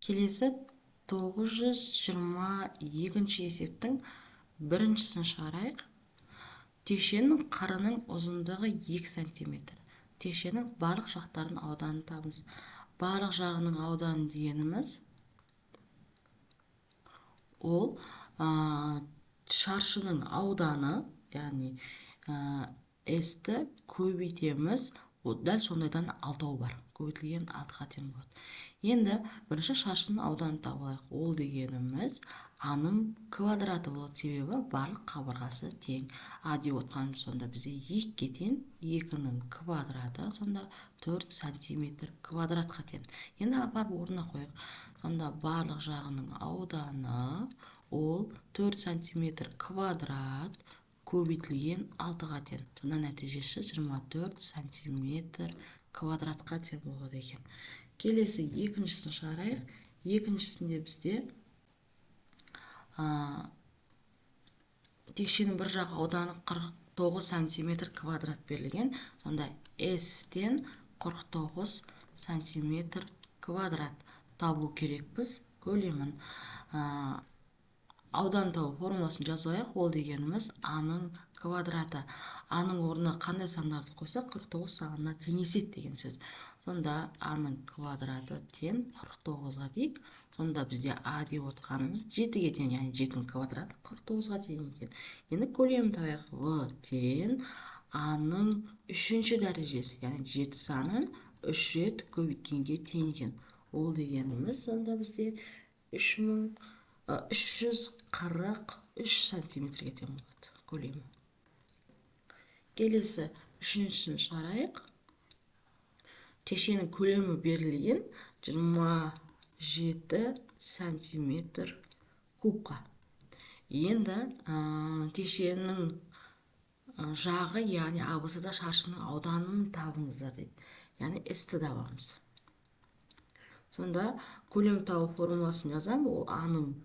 Келесі 922 есептің біріншісін шығарайық. Текшенің қырының ұзындығы 2 см. Текшенің барлық жақтарының ауданын табыңыз. Барлық жағының ауданы дегеніміз ол шаршының ауданы, яғни S-ті көбейтеміз. Дәл сондайдан алтау бар. Көбейтілген 6-ға тең болады. Енді бірінші шаршының ауданын тауып алайық. Ол дегеніміз А-ның квадраты болады. Себебі барлық қабырғасы тең. А деп отқанымыз сонда бізде 2-ге тең, 2-ның квадраты сонда 4 см квадратқа тең. Енді апарып орнына қойық. Сонда барлық жағының ауданы ол 4 см квадрат көбейтілген 6-ға тең. Сонда нәтижесі 24 см квадратқа тең болады екен. Келесі екіншісін шығарайық. Екіншісінде бізде текшенің бір жақ ауданы 49 см квадрат берілген. Сонда S-тен 49 см квадрат табу керекпіз. Көлемін аудан табу формуласын жазайық. Ол дегеніміз А-ның квадраты. А-ның орнына қандай сандарды қойса 49 сағына теңеседі деген сөз. Сонда А-ның квадраты тең 49-ға дейік. Сонда бізде А деп отқанымыз 7-ге тең, яғни 7-ның квадраты 49-ға тең екен. Енді көлемін табайық. В тең А-ның 3-ші дәрежесі, яғни 7 санын 3 рет көбейткенге тең екен. Ол дегеніміз сонда бізде 343 сантиметрге тең болады көлемі. Келесі үшіншісін шығарайық. Текшенің көлемі берілген 27 см кубқа. Енді текшенің жағы, яғни АБС-да шаршының ауданын табыңыздар дейді. Яғни S-ті табамыз. Сонда көлем табу формуласын жазамын. Ол А-ның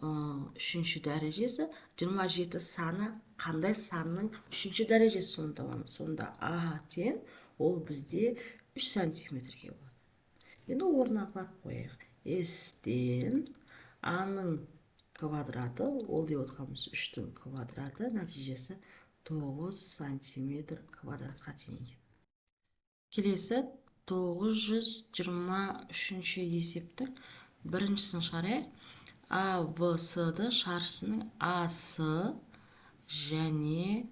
3-ші дәрежесі, 27 саны қандай санның 3-ші дәрежесі соны табамыз. Сонда А тең ол бізде 3 сантиметрге болады. Енді орнына апарып қойайық. S-тен А-ның квадраты, ол деп отқанымыз 3-тің квадраты, нәтижесі 9 сантиметр квадратқа тең екен. Келесі 923 есептің біріншісін шығарайық. АБС-ды шаршысының АС және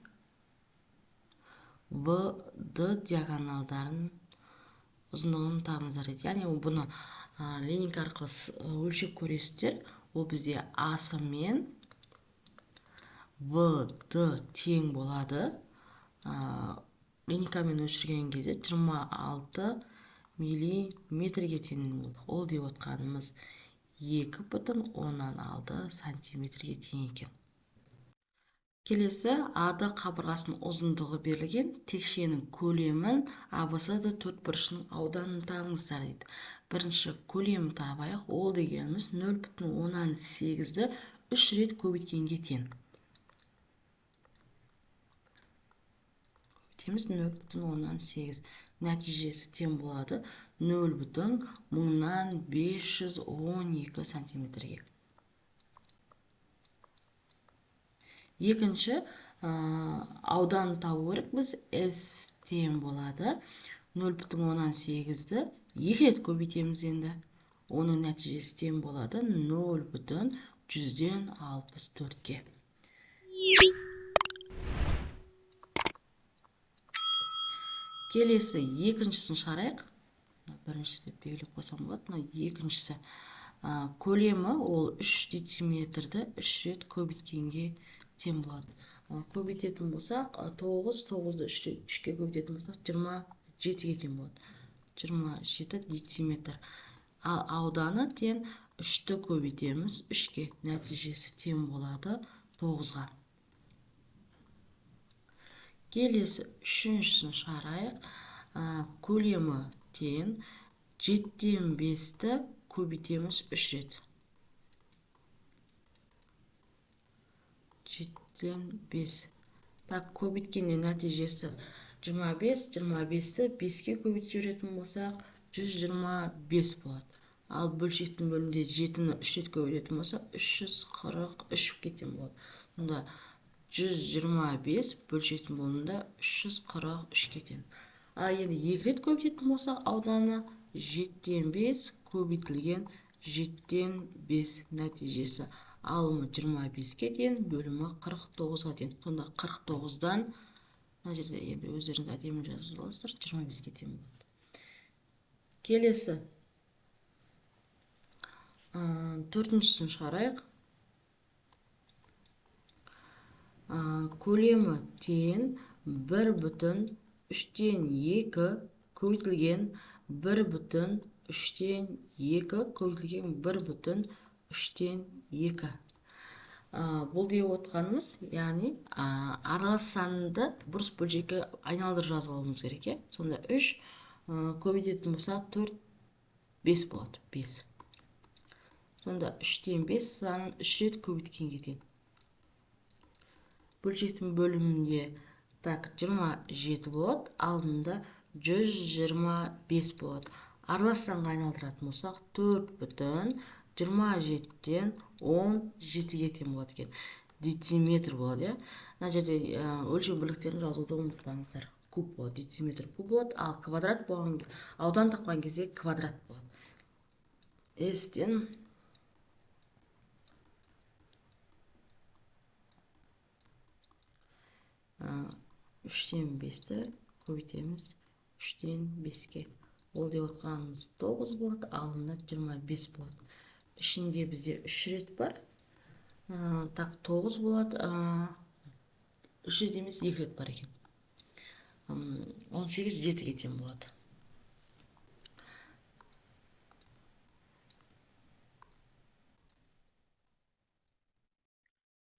БД диагоналдарын ұзындығын табыңыздар дейді. Яғни бұны линейка арқылы өлшеп көресіздер. Ол бізде АС мен БД тең болады. Линейкамен өлшірген кезде 26 миллиметрге тең болды. Ол деп отқанымыз 2,6 сантиметрге тең екен. Келесі АД қабырғасының ұзындығы берілген. Текшенің көлемін АБС-ды төртбұрышының ауданын табыңыздар дейді. Бірінші көлемін табайық. Ол дегеніміз 0,8-ді 3 рет көбейткенге тең. Көбейтеміз 0,8. Нәтижесі тең болады 0,512 сантиметрге. Екінші ауданын табу керек біз. S тең болады 0,8-ді 2 рет көбейтеміз енді. Оның нәтижесі тең болады 0,164-ге. Келесі екіншісін шығарайық. Біріншісі деп белгілеп қойсам болады. Екіншісі көлемі ол 3 дециметрді 3 рет көбейткенге тең болады. Көбейтетін болсақ, 9-ды 3-ке көбейтетін болсақ, 27-ге тең болады. 27 дециметр. Ал ауданы тең 3-ті көбейтеміз 3-ке. Нәтижесі тең болады 9-ға. Келесі үшіншісін шығарайық. Көлемі тең 7-ден 5-ті көбейтеміз 3 рет. 7-ден 5. Так, көбейткенде нәтижесі 25, 25-ті 5-ке көбейтіп жіберетін болсақ, 125 болады. Ал бөлшектің бөлімінде 7-ні 3 рет көбейтетін болса, 343 кетен болады. Сонда 125 бөлшектің бөлімінде 343 кетен. Ал енді 2 рет көбейтетін болса, ауданы 7-тен 5 көбейтілген 7-тен 5 нәтижесі. Алымы 25-ке тең, бөлімі 49-ға тең. Сонда 49-дан, мына жерде енді өздеріңіз әдемі жазып аласыздар, 25-ке тең болады. Келесі 4-шісін шығарайық. Көлемі тең 1,3-тен 2 көбейтілген 1,3-тен 2 көбейтілген 1,3-тен 2. Бұл деп отқанымыз, яғни аралас санды бұрыс бөлшекке айналдырып жазып алуымыз керек. Сонда 3 көбейтетін болса 4, 5 болады. 5. Сонда 3-тен 5 санын 3 рет көбейткенге тең. Бөлшектің бөлімінде 27 болады, алымында 125 болады. Аралас санға айналдыратын болсақ, 4,27-тен 17-ге тең болады екен. Дециметр болады, Мына жерде өлшем бірліктерін жазуды ұмытпаңыздар. Куб болады, дециметр куб болады, ал квадрат болған, аудан тапқан кезде квадрат болады. С-тен 3-тен 5-ті көбейтеміз 3-тен 5-ке. Ол деп отқанымыз 9 болады, алымда 25 болады. Ішінде бізде 3 рет бар. 9 болады. 3 рет емес, 2 рет бар екен. 18 7-ге тең болады.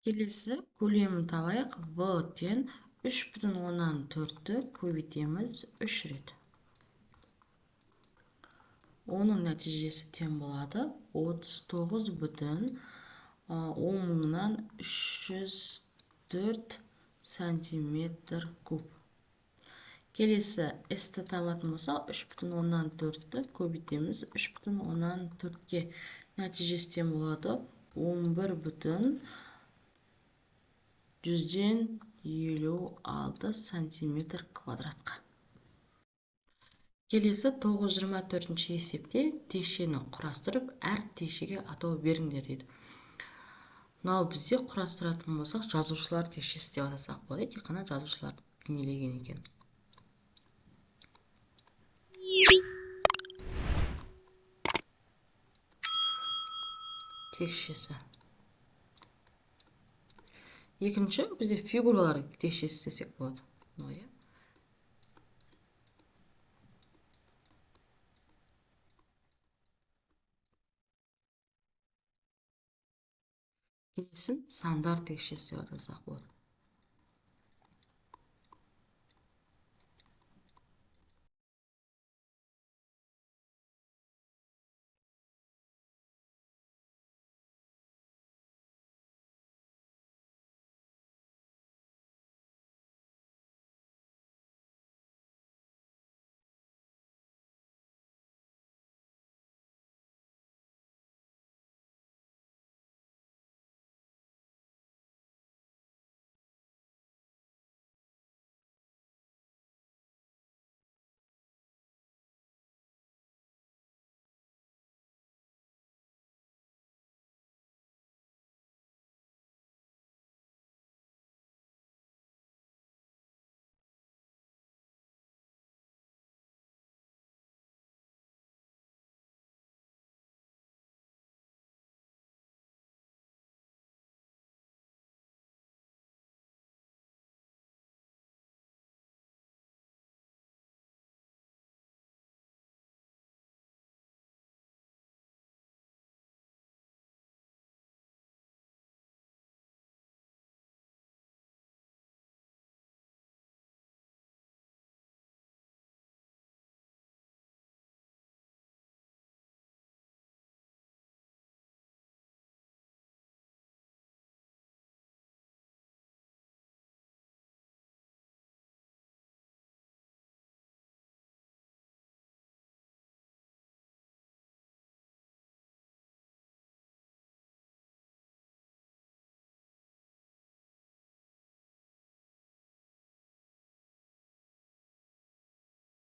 Келесі көлемін табайық. В-тен 3,4-ті көбейтеміз 3 рет. Оның нәтижесі тең болады 39,304 сантиметр куб. Келесі S-ті табатын болса, 3,4-ті көбейтеміз 3,4-ке. Нәтижесі тең болады 11,156 сантиметр квадратқа. Келесі 924-ші есепте текшені құрастырып, әр текшеге атау беріңдер дейді. Мынау бізде құрастыратын болсақ, жазушылар текшесі деп атасақ болады. Тек қана жазушылар бейнелеген екен. Текшесі. Екінші бізде фигуралар текшесі десек болады. Келесін сандар текшесі деп атасақ болады.